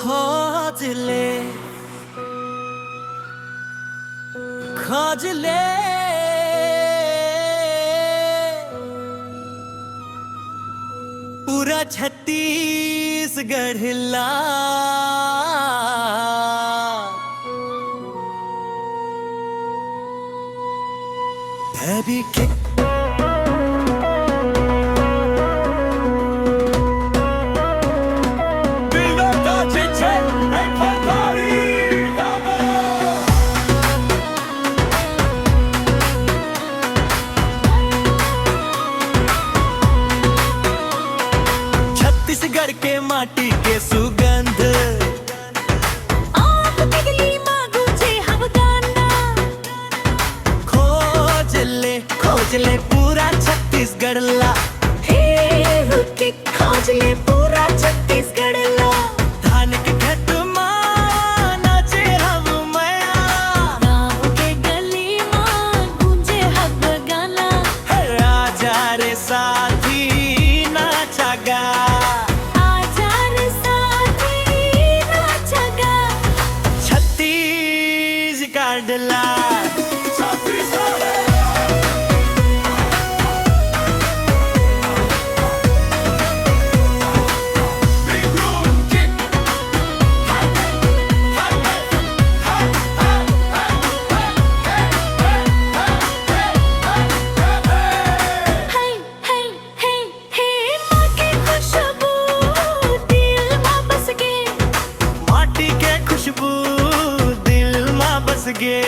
खोज ले खोज ले पूरा छत्तीसगढ़ ला Baby kick छत्तीसगढ़ के माटी के सुगंध आप पिघली माँ गूंजे हम गाना खोज ले पूरा छत्तीसगढ़ ला हे हुक्के खोज ले पूरा छत्तीसगढ़ ला धान के खेत माँ नाचे हम मैया गाँव के गली माँ गूंजे हम गाना आजा रे साथी नाचा गा आजार साथी नाचा गा छत्तीसगढ़ ला हे हे हे हे माँ की खुशबू दिल में बस के माटी के खुशबू दिल में बस गे